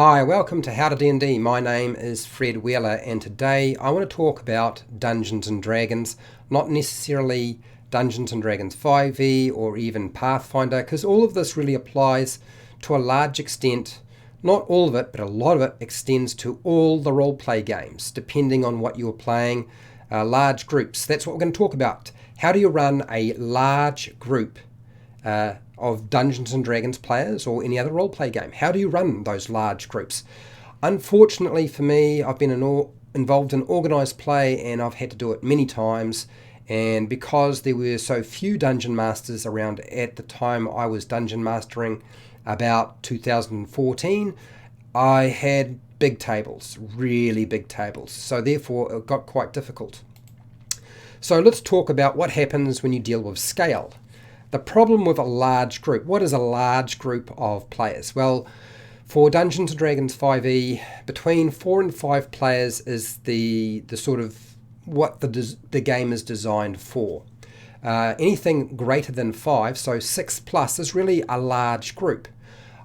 Hi, welcome to HowtoDandD. My name is Fred Wheeler and today I want to talk about Dungeons & Dragons, not necessarily Dungeons & Dragons 5e or even Pathfinder, because all of this really applies to a large extent, not all of it, but a lot of it extends to all the role-play games, depending on what you're playing, large groups. That's what we're going to talk about. How do you run a large group of Dungeons & Dragons players or any other role-play game? How do you run those large groups? Unfortunately for me, I've been involved in organised play and I've had to do it many times, and because there were so few dungeon masters around at the time I was dungeon mastering, about 2014, I had big tables, really big tables, so therefore it got quite difficult. So let's talk about what happens when you deal with scale. The problem with a large group. What is a large group of players? Well, for Dungeons & Dragons 5e, between 4 and 5 players is the sort of what the game is designed for. Anything greater than 5, so 6 plus, is really a large group.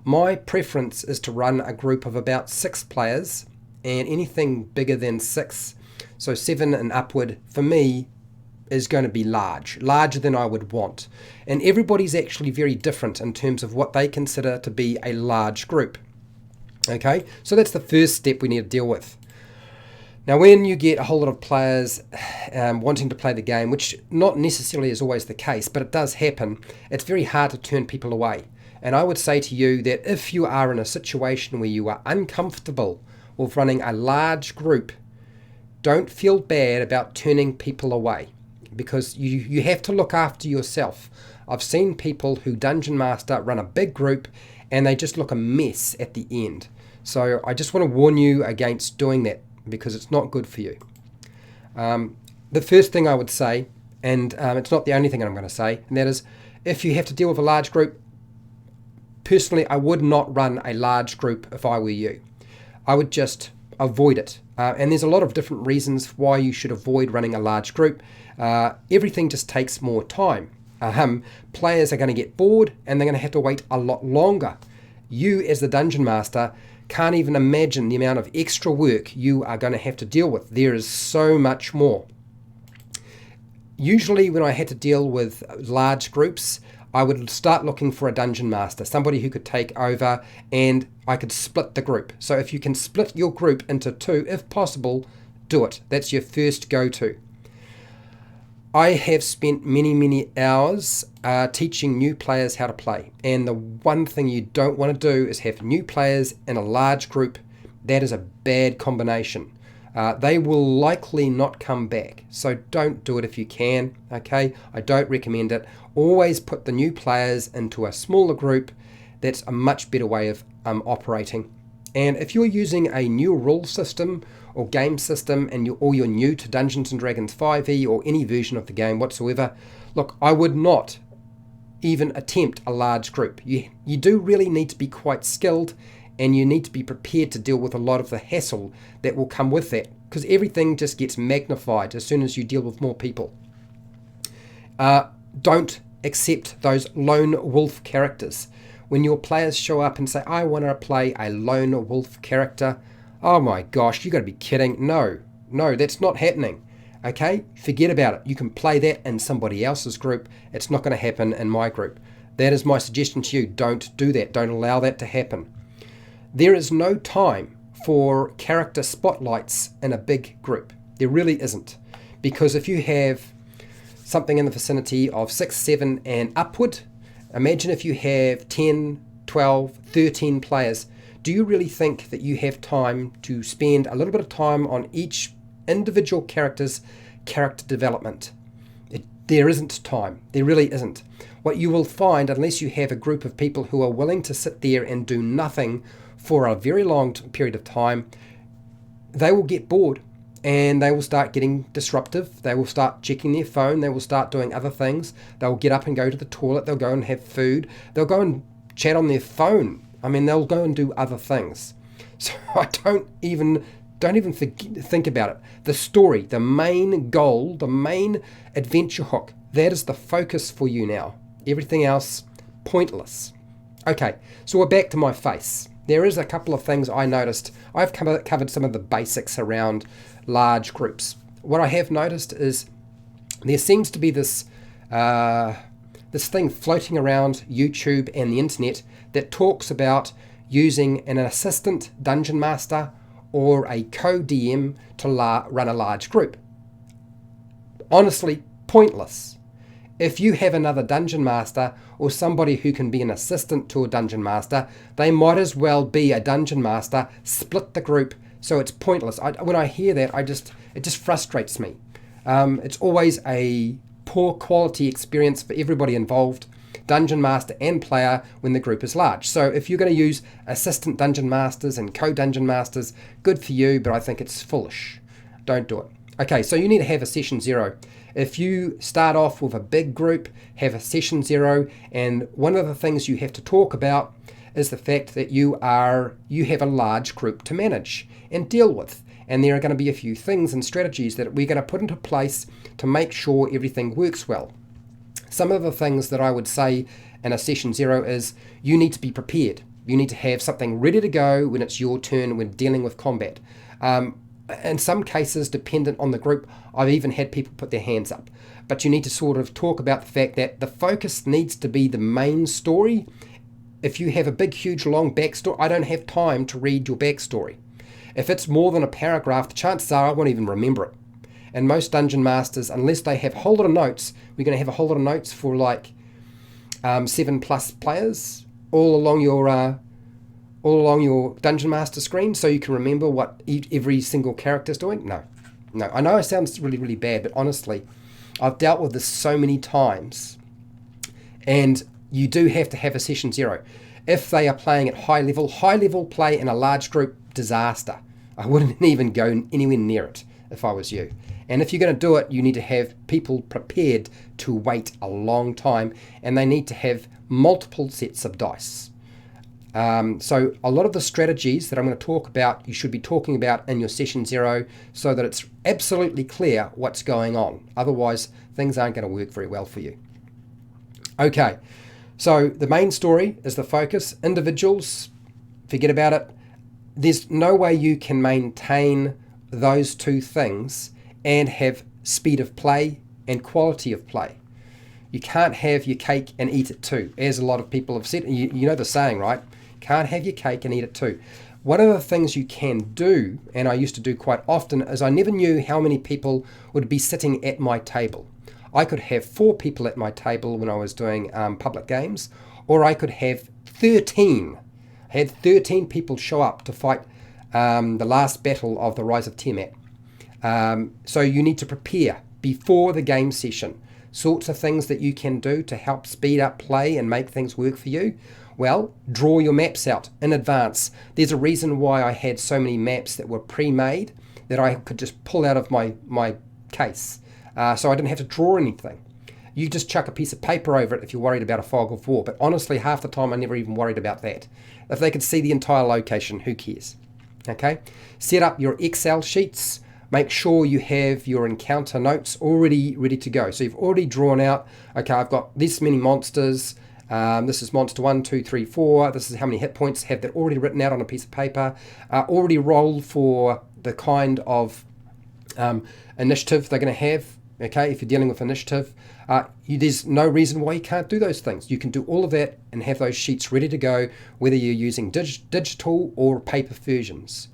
My preference is to run a group of about 6 players, and anything bigger than 6, so 7 and upward, for me, is going to be larger than I would want. And everybody's actually very different in terms of what they consider to be a large group. Okay, so that's the first step we need to deal with. Now, when you get a whole lot of players wanting to play the game, which not necessarily is always the case, but it does happen, it's very hard to turn people away. And I would say to you that if you are in a situation where you are uncomfortable with running a large group, don't feel bad about turning people away, because you have to look after yourself. I've seen people who dungeon master run a big group and they just look a mess at the end. So I just want to warn you against doing that, because it's not good for you. The first thing I would say, and it's not the only thing I'm going to say, and that is, if you have to deal with a large group, personally I would not run a large group if I were you. I would just avoid it. And there's a lot of different reasons why you should avoid running a large group. Everything just takes more time. Players are going to get bored and they're going to have to wait a lot longer. You as the dungeon master can't even imagine the amount of extra work you are going to have to deal with. There is so much more. Usually when I had to deal with large groups, I would start looking for a dungeon master, somebody who could take over, and I could split the group. So if you can split your group into 2, if possible, do it. That's your first go-to. I have spent many hours teaching new players how to play, and the one thing you don't want to do is have new players in a large group. That is a bad combination. They will likely not come back, so don't do it if you can, okay? I don't recommend it. Always put the new players into a smaller group. That's a much better way of operating. And if you're using a new rule system or game system and you're new to Dungeons & Dragons 5e or any version of the game whatsoever, look, I would not even attempt a large group. You do really need to be quite skilled, and you need to be prepared to deal with a lot of the hassle that will come with that, because everything just gets magnified as soon as you deal with more people. Don't accept those lone wolf characters. When your players show up and say, I want to play a lone wolf character, oh my gosh, you got to be kidding. No, that's not happening. Okay, forget about it. You can play that in somebody else's group. It's not going to happen in my group. That is my suggestion to you. Don't do that. Don't allow that to happen. There is no time for character spotlights in a big group. There really isn't. Because if you have something in the vicinity of 6, 7 and upward, imagine if you have 10, 12, 13 players. Do you really think that you have time to spend a little bit of time on each individual character's character development? There isn't time. There really isn't. What you will find, unless you have a group of people who are willing to sit there and do nothing for a very long period of time, they will get bored and they will start getting disruptive. They will start checking their phone. They will start doing other things. They'll get up and go to the toilet. They'll go and have food. They'll go and chat on their phone. I mean, they'll go and do other things. So I don't even think about it. The story, the main goal, the main adventure hook, that is the focus for you now. Everything else, pointless. Okay, so we're back to my face. there is a couple of things I noticed. I've covered some of the basics around large groups. What I have noticed is there seems to be this thing floating around YouTube and the internet that talks about using an assistant dungeon master or a co-DM to run a large group. Honestly, pointless. If you have another dungeon master or somebody who can be an assistant to a dungeon master, they might as well be a dungeon master, split the group, so it's pointless. When I hear that, it just frustrates me. It's always a poor quality experience for everybody involved, dungeon master and player, when the group is large. So if you're going to use assistant dungeon masters and co-dungeon masters, good for you, but I think it's foolish. Don't do it. Okay, so you need to have a session 0. If you start off with a big group, have a session 0, and one of the things you have to talk about is the fact that you have a large group to manage and deal with. And there are going to be a few things and strategies that we're going to put into place to make sure everything works well. Some of the things that I would say in a session 0 is you need to be prepared. You need to have something ready to go when it's your turn when dealing with combat. In some cases, dependent on the group, I've even had people put their hands up. But you need to sort of talk about the fact that the focus needs to be the main story. If you have a big, huge, long backstory, I don't have time to read your backstory. If it's more than a paragraph, the chances are I won't even remember it. And most dungeon masters, unless they have a whole lot of notes, we're going to have a whole lot of notes for like 7+ players all along your dungeon master screen, so you can remember what every single character's doing. No. I know it sounds really, really bad, but honestly, I've dealt with this so many times, and you do have to have a session 0. If they are playing at high level play in a large group, disaster. I wouldn't even go anywhere near it if I was you. And if you're going to do it, you need to have people prepared to wait a long time, and they need to have multiple sets of dice. So a lot of the strategies that I'm going to talk about, you should be talking about in your session 0 so that it's absolutely clear what's going on. Otherwise, things aren't going to work very well for you. Okay, so the main story is the focus. Individuals, forget about it. There's no way you can maintain those two things and have speed of play and quality of play. You can't have your cake and eat it too, as a lot of people have said. You know the saying, right? Can't have your cake and eat it too. One of the things you can do, and I used to do quite often, is I never knew how many people would be sitting at my table. I could have 4 people at my table when I was doing public games, or I could have 13. I had 13 people show up to fight the last battle of the Rise of Tiamat. So you need to prepare before the game session. Sorts of things that you can do to help speed up play and make things work for you. Well, draw your maps out in advance. There's a reason why I had so many maps that were pre-made that I could just pull out of my case. So I didn't have to draw anything. You just chuck a piece of paper over it if you're worried about a fog of war. But honestly, half the time I never even worried about that. If they could see the entire location, who cares? Okay? Set up your Excel sheets. Make sure you have your encounter notes already ready to go. So you've already drawn out, okay, I've got this many monsters. This is monster 1, 2, 3, 4. This is how many hit points. Have that already written out on a piece of paper. Already rolled for the kind of initiative they're going to have. Okay, if you're dealing with initiative, there's no reason why you can't do those things. You can do all of that and have those sheets ready to go, whether you're using digital or paper versions.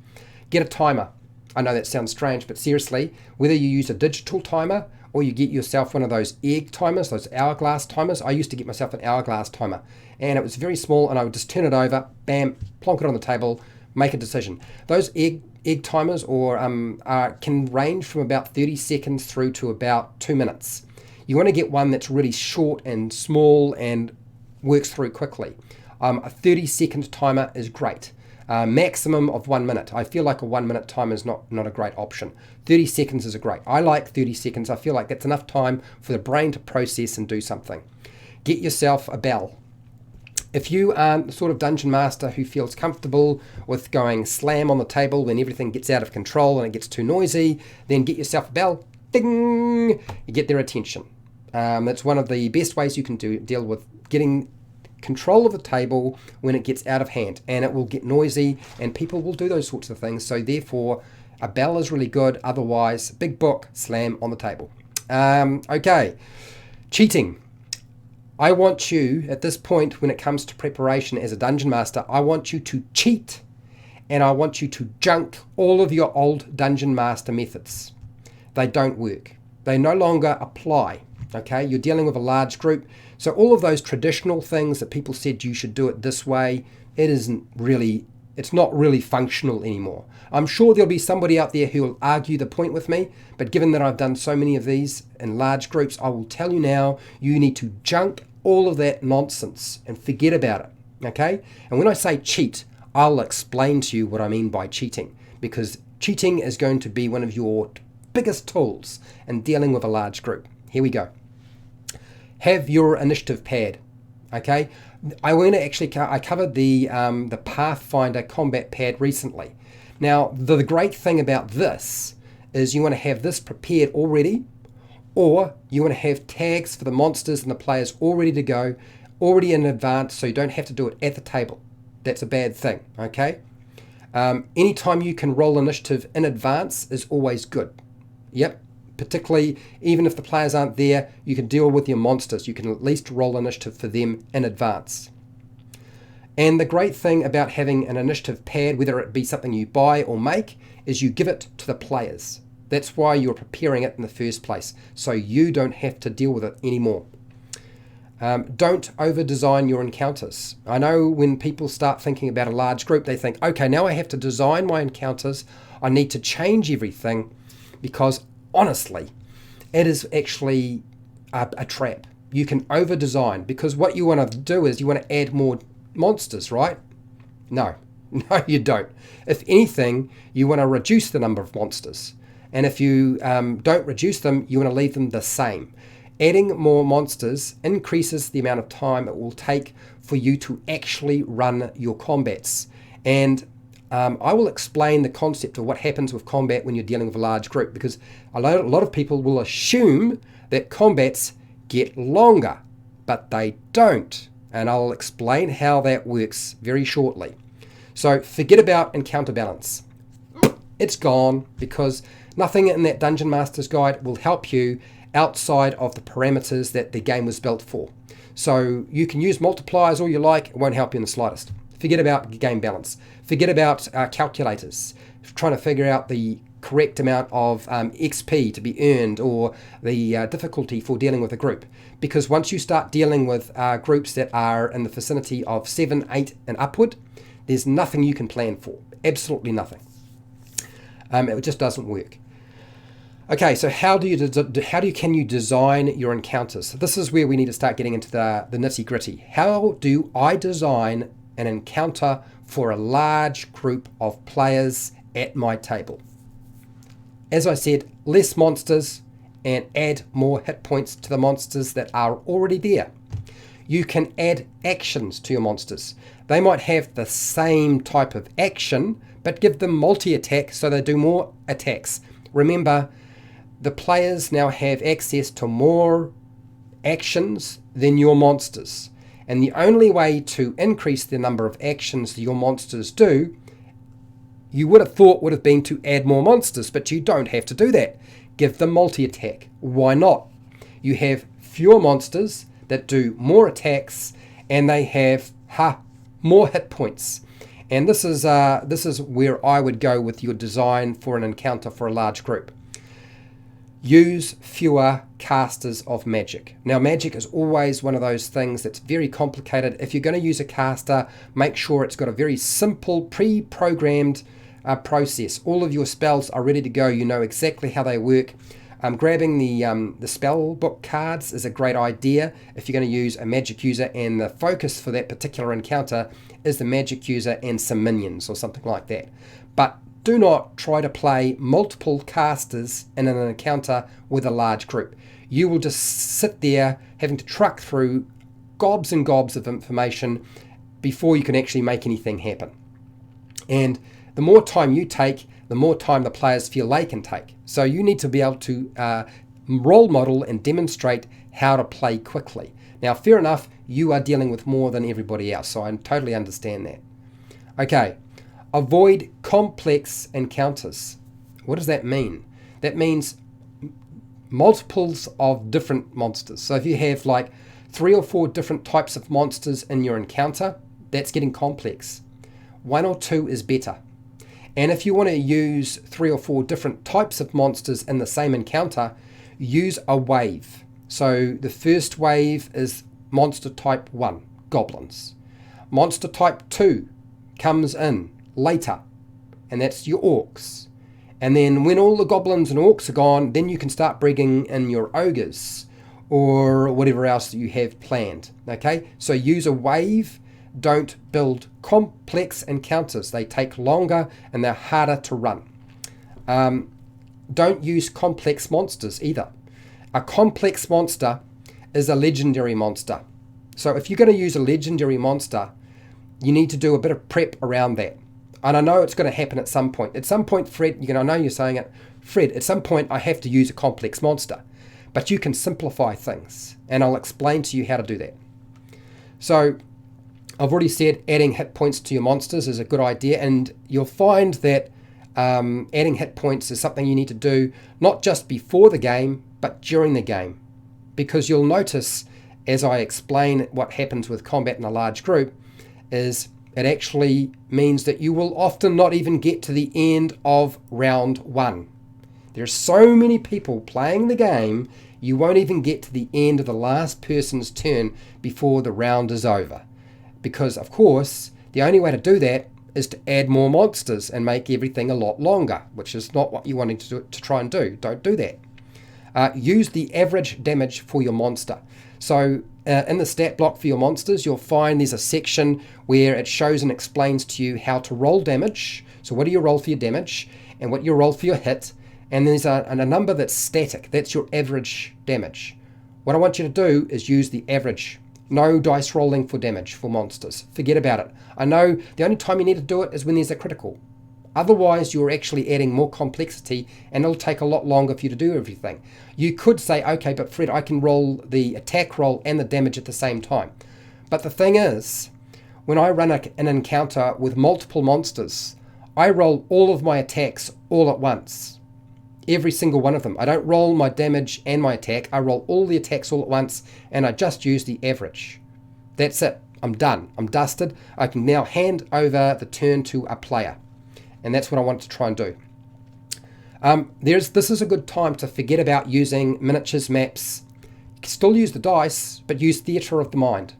Get a timer. I know that sounds strange, but seriously, whether you use a digital timer or you get yourself one of those egg timers, those hourglass timers. I used to get myself an hourglass timer, and it was very small, and I would just turn it over, bam, plonk it on the table, make a decision. Those egg timers can range from about 30 seconds through to about 2 minutes. You want to get one that's really short and small and works through quickly. A 30-second timer is great. Maximum of 1 minute. I feel like a 1 minute timer is not a great option. 30 seconds is great. I like 30 seconds. I feel like that's enough time for the brain to process and do something. Get yourself a bell. If you aren't the sort of dungeon master who feels comfortable with going slam on the table when everything gets out of control and it gets too noisy, then get yourself a bell. Ding! You get their attention. That's one of the best ways you can deal with getting control of the table when it gets out of hand, and it will get noisy and people will do those sorts of things. So therefore a bell is really good. Otherwise, big book, slam on the table. Okay, cheating. I want you at this point, when it comes to preparation as a dungeon master, I want you to cheat, and I want you to junk all of your old dungeon master methods. They don't work. They no longer apply. Okay, you're dealing with a large group, so all of those traditional things that people said you should do it this way, it's not really functional anymore. I'm sure there'll be somebody out there who will argue the point with me, but given that I've done so many of these in large groups, I will tell you now, you need to junk all of that nonsense and forget about it. Okay, and when I say cheat, I'll explain to you what I mean by cheating, because cheating is going to be one of your biggest tools in dealing with a large group. Here we go. Have your initiative pad. Okay, I covered the Pathfinder combat pad recently. Now the great thing about this is you want to have this prepared already, or you want to have tags for the monsters and the players all ready to go, already in advance, so you don't have to do it at the table. That's a bad thing. Okay, anytime you can roll initiative in advance is always good. Yep. Particularly, even if the players aren't there, you can deal with your monsters. You can at least roll initiative for them in advance. And the great thing about having an initiative pad, whether it be something you buy or make, is you give it to the players. That's why you're preparing it in the first place, so you don't have to deal with it anymore. Don't over-design your encounters. I know when people start thinking about a large group, they think, okay, now I have to design my encounters. I need to change everything, because honestly, it is actually a trap. You can over-design, because what you want to do is you want to add more monsters, right? No, you don't. If anything, you want to reduce the number of monsters. And if you don't reduce them, you want to leave them the same. Adding more monsters increases the amount of time it will take for you to actually run your combats. And I will explain the concept of what happens with combat when you're dealing with a large group, because a lot of people will assume that combats get longer, but they don't. And I'll explain how that works very shortly. So forget about encounter balance. It's gone, because nothing in that Dungeon Master's Guide will help you outside of the parameters that the game was built for. So you can use multipliers all you like, it won't help you in the slightest. Forget about game balance. Forget about calculators, trying to figure out the correct amount of XP to be earned, or the difficulty for dealing with a group. Because once you start dealing with groups that are in the vicinity of 7, 8 and upward, there's nothing you can plan for. Absolutely nothing. It just doesn't work. Okay, so can you design your encounters? This is where we need to start getting into the nitty gritty. How do I design an encounter for a large group of players at my table? As I said, less monsters and add more hit points to the monsters that are already there. You can add actions to your monsters. They might have the same type of action, but give them multi-attack so they do more attacks. Remember, the players now have access to more actions than your monsters. And the only way to increase the number of actions your monsters do, you would have thought would have been to add more monsters, but you don't have to do that. Give them multi-attack. Why not? You have fewer monsters that do more attacks, and they have more hit points. And this is where I would go with your design for an encounter for a large group. Use fewer casters of magic. Now, magic is always one of those things that's very complicated. If you're going to use a caster, make sure it's got a very simple, pre-programmed process. All of your spells are ready to go. You know exactly how they work. Grabbing the spell book cards is a great idea if you're going to use a magic user, and the focus for that particular encounter is the magic user and some minions or something like that. But do not try to play multiple casters in an encounter with a large group. You will just sit there having to truck through gobs and gobs of information before you can actually make anything happen. And the more time you take, the more time the players feel they can take. So you need to be able to role model and demonstrate how to play quickly. Now, fair enough, you are dealing with more than everybody else. So I totally understand that. Okay, avoid complex encounters. What does that mean? That means multiples of different monsters. So if you have like 3 or 4 different types of monsters in your encounter, that's getting complex. 1 or 2 is better. And if you want to use 3 or 4 different types of monsters in the same encounter, use a wave. So the first wave is monster type 1, goblins. Monster type 2 comes in later, and that's your orcs. And then when all the goblins and orcs are gone, then you can start bringing in your ogres or whatever else that you have planned. Okay, so use a wave. Don't build complex encounters. They take longer and they're harder to run. Don't use complex monsters either. A complex monster is a legendary monster. So if you're going to use a legendary monster, you need to do a bit of prep around that. And I know it's going to happen at some point. At some point, Fred, I know you're saying it, Fred, at some point I have to use a complex monster. But you can simplify things, and I'll explain to you how to do that. So I've already said adding hit points to your monsters is a good idea, and you'll find that adding hit points is something you need to do not just before the game, but during the game. Because you'll notice, as I explain what happens with combat in a large group, is it actually means that you will often not even get to the end of round 1. There's so many people playing the game, you won't even get to the end of the last person's turn before the round is over. Because, of course, the only way to do that is to add more monsters and make everything a lot longer, which is not what you wanted to try and do. Don't do that. Use the average damage for your monster. So in the stat block for your monsters, you'll find there's a section where it shows and explains to you how to roll damage. So what do you roll for your damage and what you roll for your hit. And there's a number that's static. That's your average damage. What I want you to do is use the average. No dice rolling for damage for monsters. Forget about it. I know the only time you need to do it is when there's a critical. Otherwise, you're actually adding more complexity and it'll take a lot longer for you to do everything. You could say, okay, but Fred, I can roll the attack roll and the damage at the same time. But the thing is, when I run an encounter with multiple monsters, I roll all of my attacks all at once. Every single one of them. I don't roll my damage and my attack. I roll all the attacks all at once and I just use the average. That's it. I'm done. I'm dusted. I can now hand over the turn to a player. And that's what I want to try and do. This is a good time to forget about using miniatures, maps. You can still use the dice, but use theatre of the mind.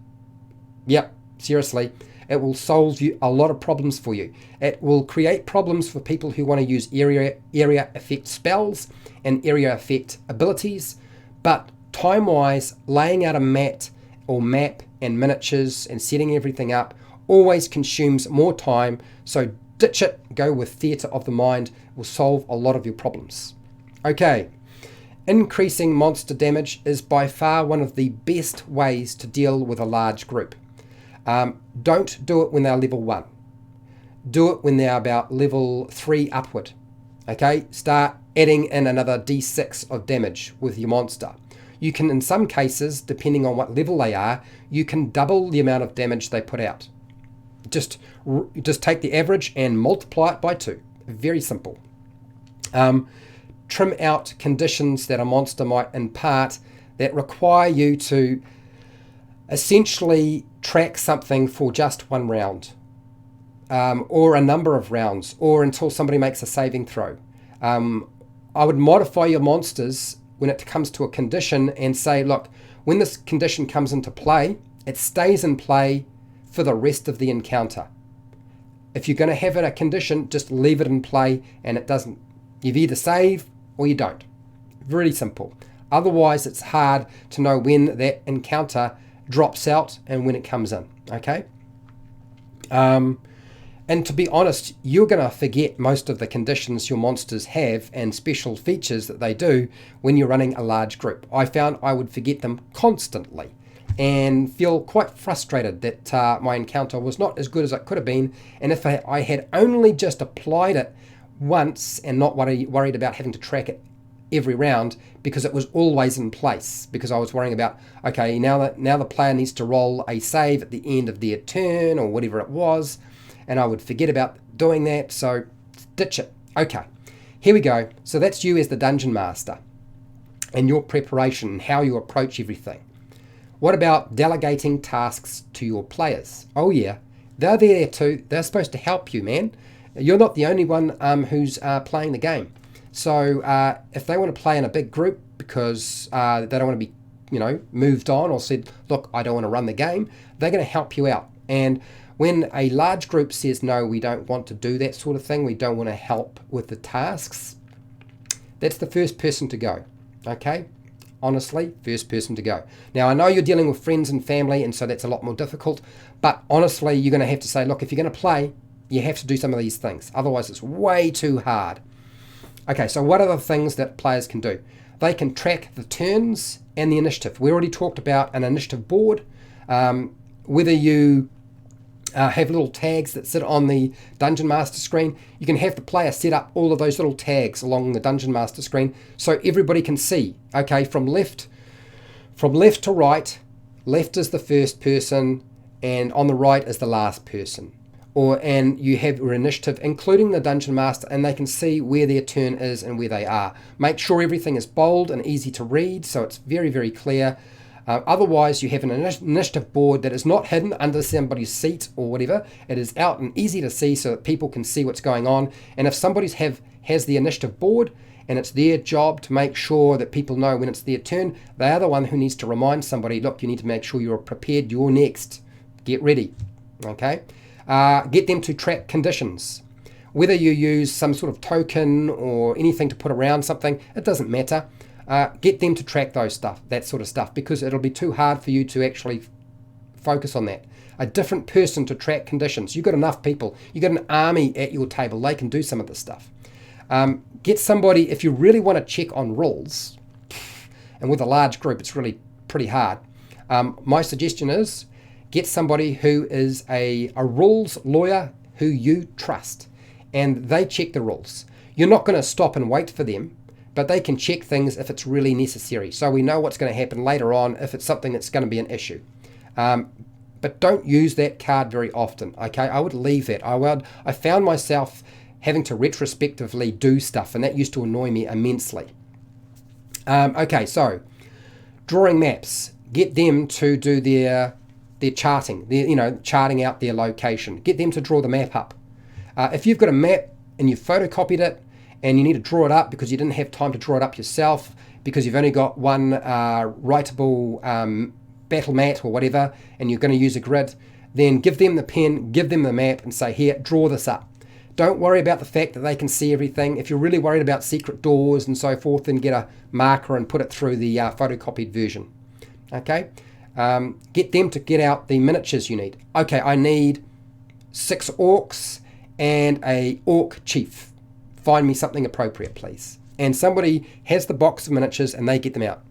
Yep, seriously. It will solve you a lot of problems for you. It will create problems for people who want to use area effect spells and area effect abilities. But time-wise, laying out a mat or map and miniatures and setting everything up always consumes more time. So ditch it, go with theatre of the mind, will solve a lot of your problems. Okay, increasing monster damage is by far one of the best ways to deal with a large group. Don't do it when they're level 1. Do it when they're about level 3 upward. Okay, start adding in another d6 of damage with your monster. You can, in some cases, depending on what level they are, you can double the amount of damage they put out. Just take the average and multiply it by 2. Very simple. Trim out conditions that a monster might impart that require you to essentially track something for just 1 round, or a number of rounds, or until somebody makes a saving throw. I would modify your monsters when it comes to a condition and say, look, when this condition comes into play, it stays in play for the rest of the encounter. If you're going to have it a condition, just leave it in play and it doesn't. You either save or you don't. Really simple. Otherwise, it's hard to know when that encounter drops out and when it comes in. Okay? And to be honest, you're going to forget most of the conditions your monsters have and special features that they do when you're running a large group. I found I would forget them constantly and feel quite frustrated that my encounter was not as good as it could have been. And if I had only just applied it once and not worried about having to track it every round because it was always in place, because I was worrying about, okay, now the player needs to roll a save at the end of their turn or whatever it was, and I would forget about doing that, so ditch it. Okay, here we go. So that's you as the Dungeon Master and your preparation and how you approach everything. What about delegating tasks to your players? Oh yeah, they're there too. They're supposed to help you, man. You're not the only one who's playing the game. So if they want to play in a big group because they don't want to be, moved on or said, look, I don't want to run the game, they're going to help you out. And when a large group says, no, we don't want to do that sort of thing, we don't want to help with the tasks, that's the first person to go, okay? Honestly, first person to go. Now, I know you're dealing with friends and family, and so that's a lot more difficult, but honestly, you're going to have to say, look, if you're going to play, you have to do some of these things. Otherwise, it's way too hard. Okay, so what are the things that players can do? They can track the turns and the initiative. We already talked about an initiative board. Whether you have little tags that sit on the Dungeon Master screen, you can have the player set up all of those little tags along the Dungeon Master screen so everybody can see, okay, from left to right. Left is the first person and on the right is the last person. And you have your initiative, including the Dungeon Master, and they can see where their turn is and where they are. Make sure everything is bold and easy to read so it's very, very clear. Otherwise, you have an initiative board that is not hidden under somebody's seat or whatever. It is out and easy to see so that people can see what's going on. And if somebody has the initiative board and it's their job to make sure that people know when it's their turn, they are the one who needs to remind somebody, look, you need to make sure you're prepared, you're next. Get ready, okay? Get them to track conditions. Whether you use some sort of token or anything to put around something, it doesn't matter. Get them to track that sort of stuff, because it'll be too hard for you to actually focus on that. A different person to track conditions. You've got enough people. You've got an army at your table. They can do some of this stuff. Get somebody, if you really want to check on rules, and with a large group, it's really pretty hard. My suggestion is get somebody who is a rules lawyer who you trust, and they check the rules. You're not going to stop and wait for them, but they can check things if it's really necessary. So we know what's going to happen later on if it's something that's going to be an issue. But don't use that card very often, okay? I would leave that. I found myself having to retrospectively do stuff, and that used to annoy me immensely. Okay, so drawing maps. Get them to do their charting, charting out their location. Get them to draw the map up. If you've got a map and you've photocopied it and you need to draw it up because you didn't have time to draw it up yourself because you've only got one writable battle mat or whatever, and you're going to use a grid, then give them the pen, give them the map and say, here, draw this up. Don't worry about the fact that they can see everything. If you're really worried about secret doors and so forth, then get a marker and put it through the photocopied version. Okay? Get them to get out the miniatures you need. Okay, I need 6 orcs and a orc chief. Find me something appropriate, please. And somebody has the box of miniatures and they get them out.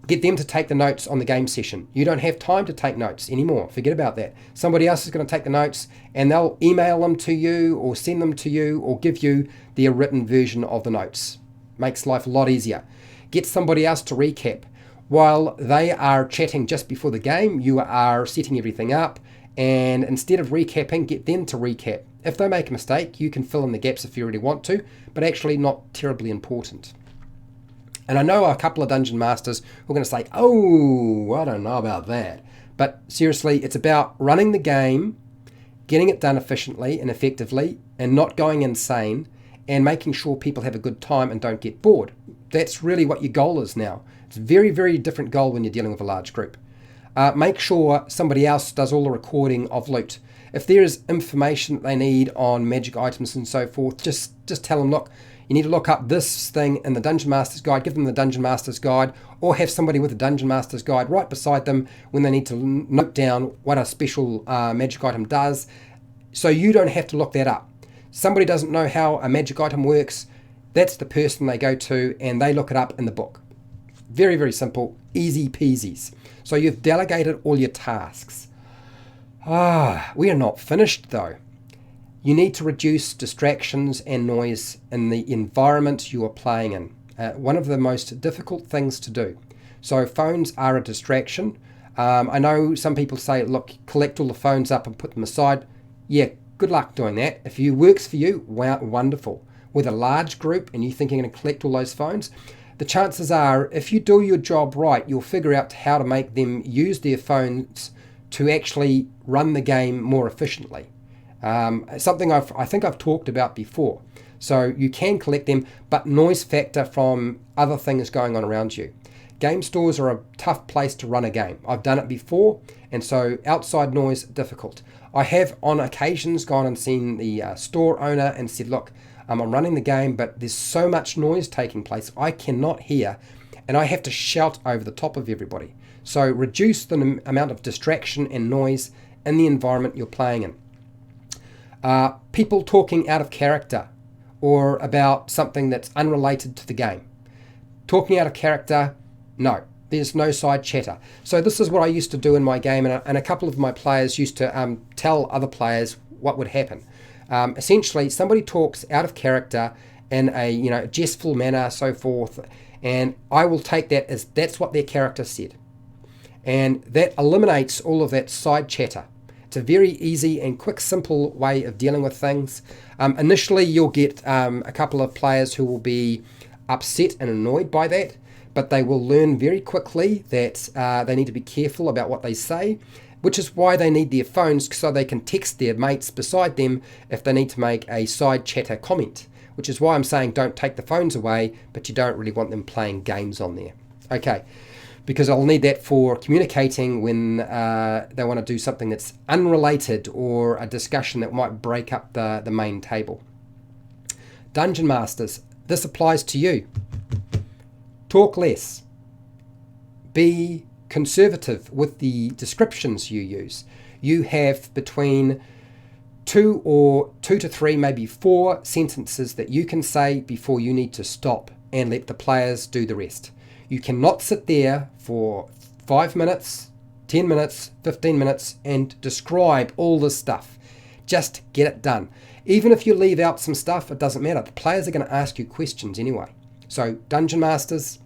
Get them to take the notes on the game session. You don't have time to take notes anymore. Forget about that. Somebody else is going to take the notes and they'll email them to you or send them to you or give you their written version of the notes. Makes life a lot easier. Get somebody else to recap. While they are chatting just before the game, you are setting everything up, and instead of recapping, get them to recap. If they make a mistake, you can fill in the gaps if you really want to, but actually not terribly important. And I know a couple of Dungeon Masters who are going to say, oh, I don't know about that. But seriously, it's about running the game, getting it done efficiently and effectively, and not going insane, and making sure people have a good time and don't get bored. That's really what your goal is now. It's a very, very different goal when you're dealing with a large group. Make sure somebody else does all the recording of loot. If there is information that they need on magic items and so forth, just tell them, look, you need to look up this thing in the Dungeon Master's Guide, give them the Dungeon Master's Guide, or have somebody with the Dungeon Master's Guide right beside them when they need to note down what a special magic item does, so you don't have to look that up. Somebody doesn't know how a magic item works, that's the person they go to and they look it up in the book. Very, very simple, easy peasies. So you've delegated all your tasks. We are not finished though. You need to reduce distractions and noise in the environment you are playing in. One of the most difficult things to do. So phones are a distraction. I know some people say, look, collect all the phones up and put them aside. Yeah, good luck doing that. If it works for you, wow, wonderful. With a large group and you think you're going to collect all those phones, the chances are, if you do your job right, you'll figure out how to make them use their phones to actually run the game more efficiently. Something I think I've talked about before. So you can collect them, but noise factor from other things going on around you. Game stores are a tough place to run a game. I've done it before, and so outside noise, difficult. I have on occasions gone and seen the store owner and said, look, I'm running the game, but there's so much noise taking place, I cannot hear, and I have to shout over the top of everybody. So reduce the amount of distraction and noise in the environment you're playing in. People talking out of character or about something that's unrelated to the game. Talking out of character, no, there's no side chatter. So this is what I used to do in my game, and a couple of my players used to tell other players what would happen. Essentially, somebody talks out of character in a jestful manner, so forth, and I will take that as that's what their character said. And that eliminates all of that side chatter. It's a very easy and quick, simple way of dealing with things. Initially, you'll get a couple of players who will be upset and annoyed by that, but they will learn very quickly that they need to be careful about what they say, which is why they need their phones so they can text their mates beside them if they need to make a side chatter comment, which is why I'm saying don't take the phones away, but you don't really want them playing games on there. Okay, because I'll need that for communicating when they want to do something that's unrelated or a discussion that might break up the main table. Dungeon Masters, this applies to you. Talk less. Be conservative with the descriptions you use. You have between 2 to 3, maybe 4 sentences that you can say before you need to stop and let the players do the rest. You cannot sit there for 5 minutes, 10 minutes, 15 minutes and describe all this stuff. Just get it done. Even if you leave out some stuff, it doesn't matter. The players are going to ask you questions anyway. So Dungeon Masters,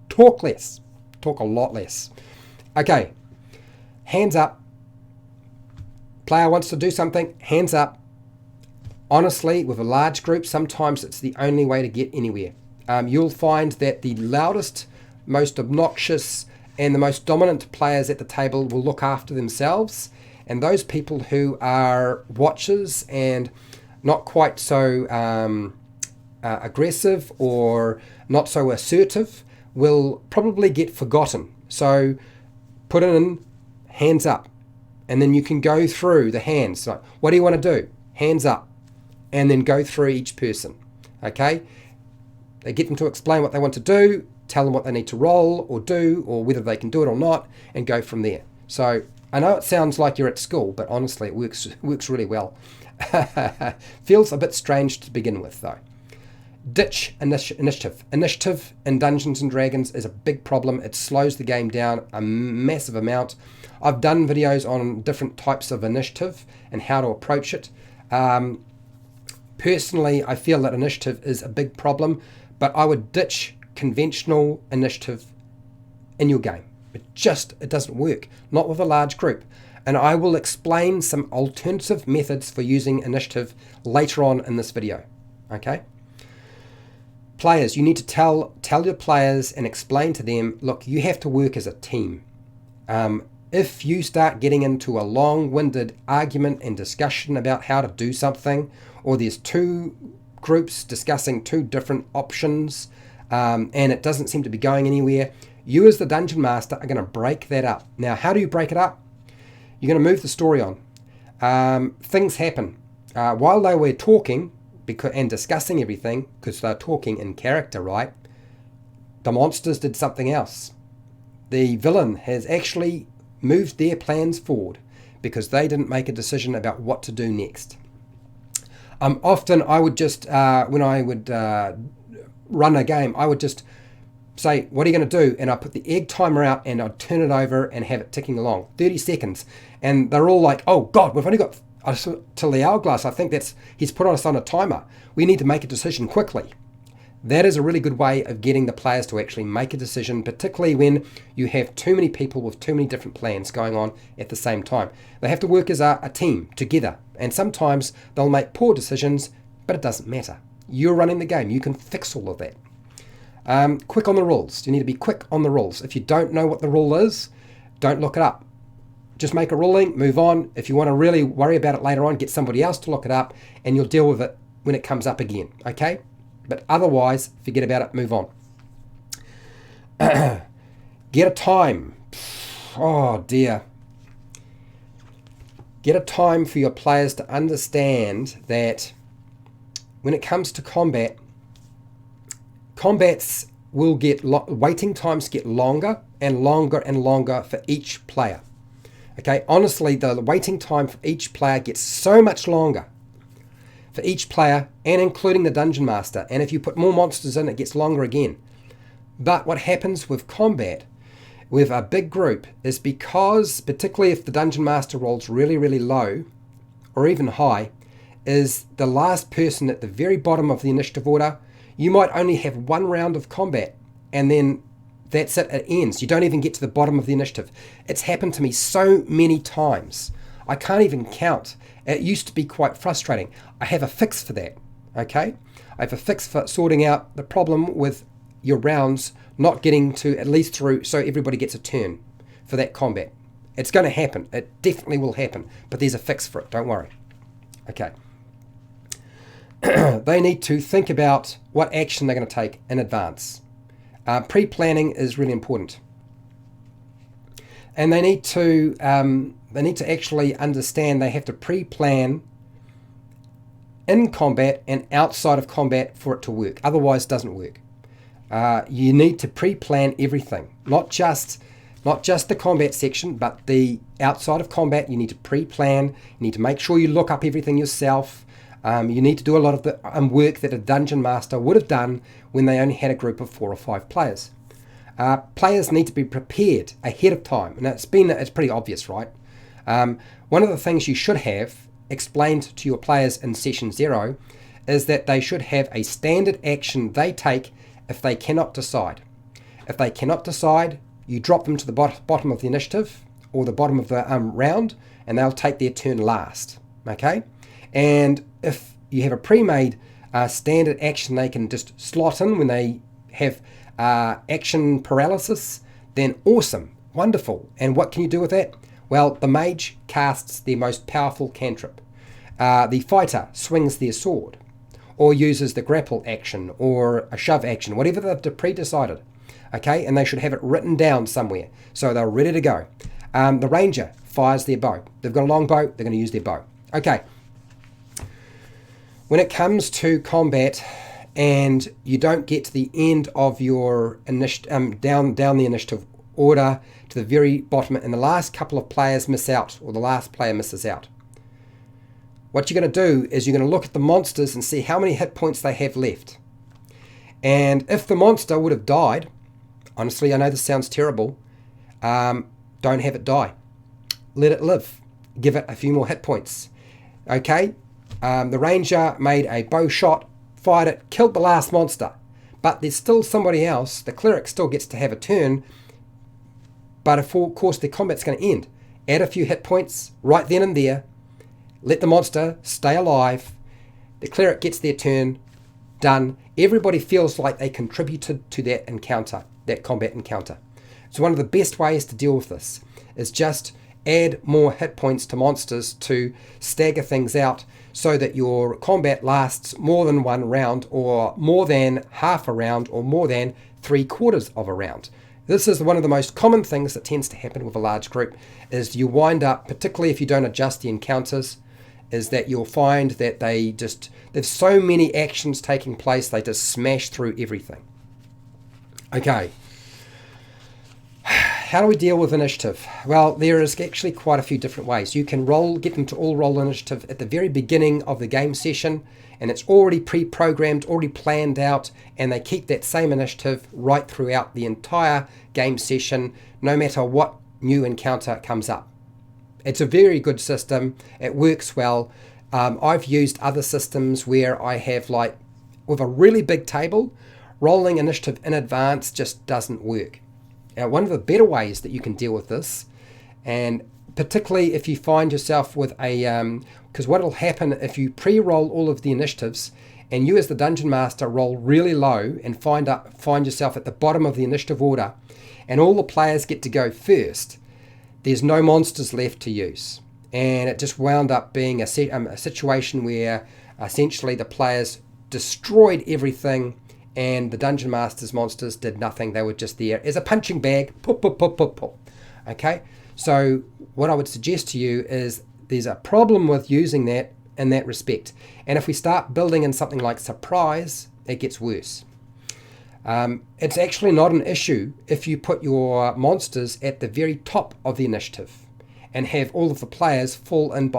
talk less. Talk a lot less. Okay, hands up. Player wants to do something, hands up. Honestly, with a large group, sometimes it's the only way to get anywhere. You'll find that the loudest, most obnoxious, and the most dominant players at the table will look after themselves, and those people who are watchers and not quite so aggressive or not so assertive will probably get forgotten. So put it in hands up, and then you can go through the hands. So what do you want to do? Hands up, and then go through each person. Okay? They get them to explain what they want to do, tell them what they need to roll or do, or whether they can do it or not, and go from there. So I know it sounds like you're at school, but honestly, it works really well. Feels a bit strange to begin with, though. Ditch initiative. Initiative in Dungeons and Dragons is a big problem. It slows the game down a massive amount. I've done videos on different types of initiative and how to approach it. Personally, I feel that initiative is a big problem, but I would ditch conventional initiative in your game. It doesn't work, not with a large group. And I will explain some alternative methods for using initiative later on in this video. Okay? Players, you need to tell your players and explain to them, look, you have to work as a team. If you start getting into a long-winded argument and discussion about how to do something, or there's 2 groups discussing 2 different options, and it doesn't seem to be going anywhere, you as the Dungeon Master are going to break that up. Now, how do you break it up? You're going to move the story on. Things happen. While they were talking and discussing everything, because they're talking in character, right? The monsters did something else. The villain has actually moved their plans forward because they didn't make a decision about what to do next. Often I would just, when I would run a game, I would just say, what are you going to do? And I put the egg timer out and I'd turn it over and have it ticking along. 30 seconds. And they're all like, oh God, we've only got to the hourglass. I think he's put us on a timer. We need to make a decision quickly. That is a really good way of getting the players to actually make a decision, particularly when you have too many people with too many different plans going on at the same time. They have to work as a team together, and sometimes they'll make poor decisions, but it doesn't matter. You're running the game. You can fix all of that. Quick on the rules. You need to be quick on the rules. If you don't know what the rule is, don't look it up. Just make a ruling, move on. If you want to really worry about it later on, get somebody else to look it up, and you'll deal with it when it comes up again, okay? But otherwise, forget about it, move on. Get a time. Oh dear. Get a time for your players to understand that when it comes to combats will get, waiting times get longer and longer and longer for each player. Okay, honestly, the waiting time for each player gets so much longer for each player, and including the Dungeon Master. And if you put more monsters in, it gets longer again. But what happens with combat, with a big group, is because, particularly if the Dungeon Master rolls really, really low, or even high, is the last person at the very bottom of the initiative order, you might only have one round of combat, and then that's it, it ends. You don't even get to the bottom of the initiative. It's happened to me so many times. I can't even count. It used to be quite frustrating. I have a fix for that, okay? I have a fix for sorting out the problem with your rounds not getting to at least through, so everybody gets a turn for that combat. It's going to happen. It definitely will happen, but there's a fix for it. Don't worry. Okay. They need to think about what action they're going to take in advance. Pre-planning is really important. And they need to actually understand they have to pre-plan in combat and outside of combat for it to work. Otherwise, it doesn't work. You need to pre-plan everything, not just the combat section, but the outside of combat. You need to pre-plan. You need to make sure you look up everything yourself. You need to do a lot of the work that a Dungeon Master would have done when they only had a group of 4 or 5 players. Players need to be prepared ahead of time, and it's pretty obvious, right? One of the things you should have explained to your players in session 0 is that they should have a standard action they take if they cannot decide. If they cannot decide, you drop them to the bottom of the initiative or the bottom of the round, and they'll take their turn last, okay? And if you have a pre-made standard action they can just slot in when they have action paralysis, then awesome, wonderful. And what can you do with that? Well, the mage casts their most powerful cantrip. The fighter swings their sword, or uses the grapple action, or a shove action, whatever they've pre-decided. Okay, and they should have it written down somewhere, so they're ready to go. The ranger fires their bow. They've got a long bow, they're going to use their bow. Okay. When it comes to combat and you don't get to the end of your down the initiative order to the very bottom and the last couple of players miss out, or the last player misses out, what you're going to do is you're going to look at the monsters and see how many hit points they have left. And if the monster would have died, honestly, I know this sounds terrible, don't have it die. Let it live. Give it a few more hit points. Okay? The ranger made a bow shot, fired it, killed the last monster. But there's still somebody else. The cleric still gets to have a turn. But of course, the combat's going to end. Add a few hit points right then and there. Let the monster stay alive. The cleric gets their turn. Done. Everybody feels like they contributed to that encounter, that combat encounter. So one of the best ways to deal with this is just add more hit points to monsters to stagger things out so that your combat lasts more than one round, or more than half a round, or more than 3/4 of a round. This is one of the most common things that tends to happen with a large group, is you wind up, particularly if you don't adjust the encounters, is that you'll find that there's so many actions taking place, they just smash through everything. Okay. How do we deal with initiative? Well, there is actually quite a few different ways. You can get them to all roll initiative at the very beginning of the game session, and it's already pre-programmed, already planned out, and they keep that same initiative right throughout the entire game session, no matter what new encounter comes up. It's a very good system. It works well. I've used other systems where I have, like, with a really big table, rolling initiative in advance just doesn't work. Now, one of the better ways that you can deal with this, and particularly if you find yourself with a, because what will happen if you pre-roll all of the initiatives and you as the Dungeon Master roll really low and find yourself at the bottom of the initiative order and all the players get to go first, there's no monsters left to use. And it just wound up being a situation where essentially the players destroyed everything and the Dungeon Master's monsters did nothing. They were just there as a punching bag. Pop, pop, pop, pop, pop. Okay? So what I would suggest to you is there's a problem with using that in that respect. And if we start building in something like surprise, it gets worse. It's actually not an issue if you put your monsters at the very top of the initiative and have all of the players fall in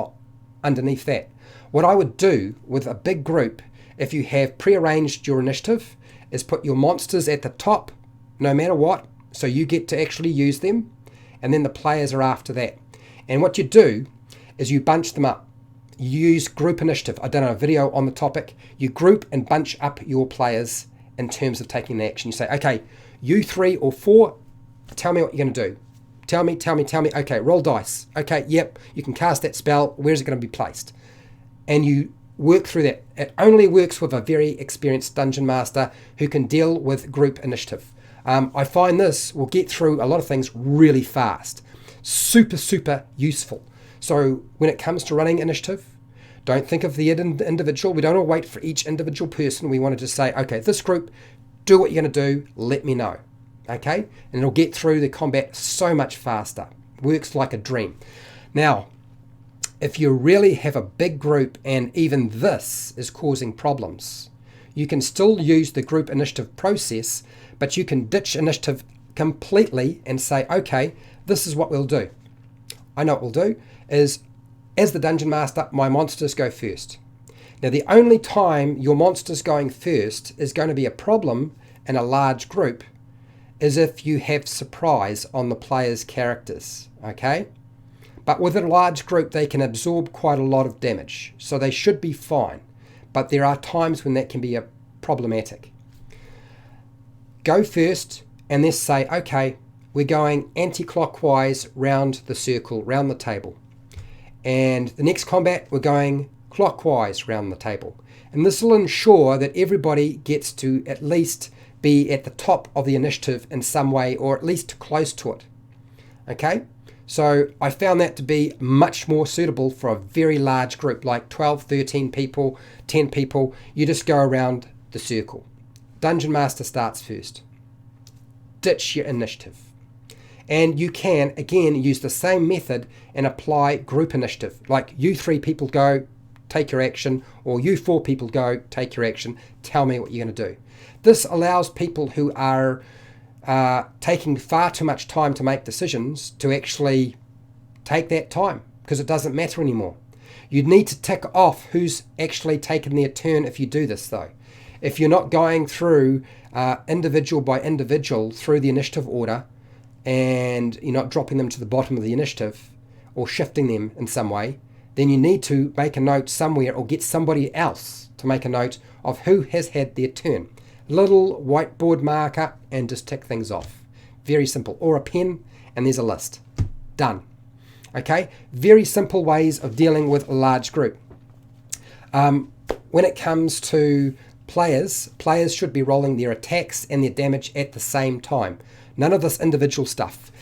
underneath that. What I would do with a big group, if you have prearranged your initiative, is put your monsters at the top no matter what, so you get to actually use them, and then the players are after that. And what you do is you bunch them up. You use group initiative. I've done a video on the topic. You group and bunch up your players in terms of taking the action. You say, okay, you 3 or 4, tell me what you're going to do. Tell me. Okay, roll dice. Okay, yep, you can cast that spell. Where's it going to be placed? And you work through that. It only works with a very experienced Dungeon Master who can deal with group initiative. I find this will get through a lot of things really fast. Super, super useful. So when it comes to running initiative, don't think of the individual. We don't all wait for each individual person. We want to just say, okay, this group, do what you're going to do. Let me know. Okay? And it'll get through the combat so much faster. Works like a dream. Now, if you really have a big group and even this is causing problems, you can still use the group initiative process, but you can ditch initiative completely and say, okay, this is what we'll do. I know what we'll do is, as the Dungeon Master, my monsters go first. Now, the only time your monsters going first is going to be a problem in a large group is if you have surprise on the players' characters, okay? But with a large group, they can absorb quite a lot of damage, so they should be fine. But there are times when that can be problematic. Go first and then say, okay, we're going anti-clockwise round the circle, round the table. And the next combat, we're going clockwise round the table. And this will ensure that everybody gets to at least be at the top of the initiative in some way, or at least close to it. Okay? So I found that to be much more suitable for a very large group, like 12, 13 people, 10 people. You just go around the circle. Dungeon Master starts first. Ditch your initiative. And you can, again, use the same method and apply group initiative. Like you 3 people go, take your action, or you 4 people go, take your action, tell me what you're going to do. This allows people who are taking far too much time to make decisions to actually take that time, because it doesn't matter anymore. You need to tick off who's actually taken their turn if you do this, though. If you're not going through individual by individual through the initiative order, and you're not dropping them to the bottom of the initiative or shifting them in some way, then you need to make a note somewhere or get somebody else to make a note of who has had their turn. Little whiteboard marker and just tick things off. Very simple. Or a pen and there's a list. Done. Okay? Very simple ways of dealing with a large group. When it comes to players should be rolling their attacks and their damage at the same time. None of this individual stuff.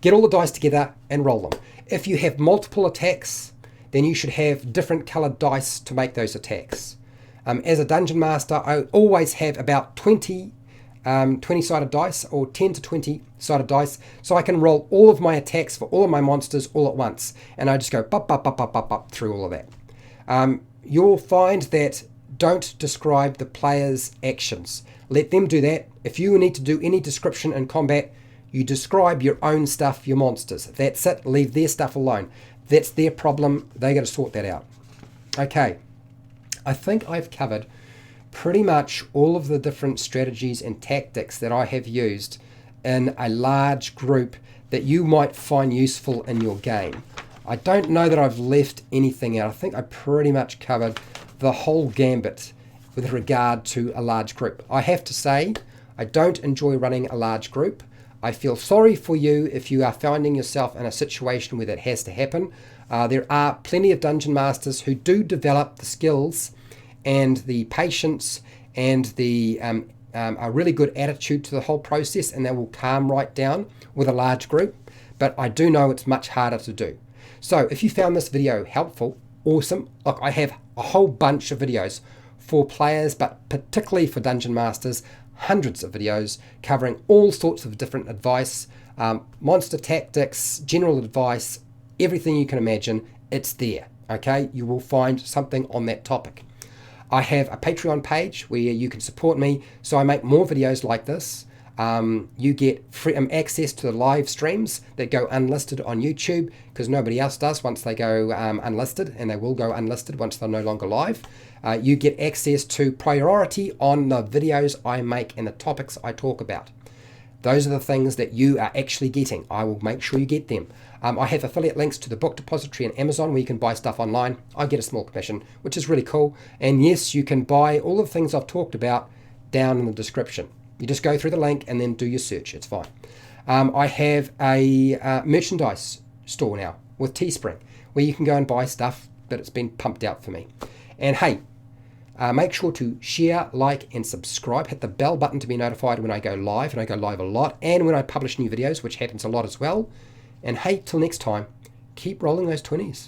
Get all the dice together and roll them. If you have multiple attacks, then you should have different colored dice to make those attacks. As a Dungeon Master, I always have about 20-sided dice, or 10 to 20-sided dice, so I can roll all of my attacks for all of my monsters all at once. And I just go up through all of that. You'll find that don't describe the player's actions. Let them do that. If you need to do any description in combat, you describe your own stuff, your monsters. That's it. Leave their stuff alone. That's their problem. They got to sort that out. Okay. I think I've covered pretty much all of the different strategies and tactics that I have used in a large group that you might find useful in your game. I don't know that I've left anything out. I think I pretty much covered the whole gambit with regard to a large group. I have to say, I don't enjoy running a large group. I feel sorry for you if you are finding yourself in a situation where that has to happen. There are plenty of dungeon masters who do develop the skills and the patience and the a really good attitude to the whole process, and they will calm right down with a large group. But I do know it's much harder to do. So if you found this video helpful, awesome. Look, I have a whole bunch of videos for players, but particularly for dungeon masters, hundreds of videos covering all sorts of different advice, monster tactics, general advice, everything you can imagine. It's there. Okay, you will find something on that topic. I have a Patreon page where you can support me, so I make more videos like this. You get free access to the live streams that go unlisted on YouTube, because nobody else does once they go unlisted, and they will go unlisted once they're no longer live. You get access to priority on the videos I make and the topics I talk about. Those are the things that you are actually getting. I will make sure you get them. I have affiliate links to the book depository and Amazon where you can buy stuff online. I get a small commission, which is really cool. And yes, you can buy all of the things I've talked about down in the description. You just go through the link and then do your search. It's fine. I have a merchandise store now with Teespring where you can go and buy stuff that it's been pumped out for me. And hey, make sure to share, like, and subscribe. Hit the bell button to be notified when I go live, and I go live a lot, and when I publish new videos, which happens a lot as well. And hey, till next time, keep rolling those 20s.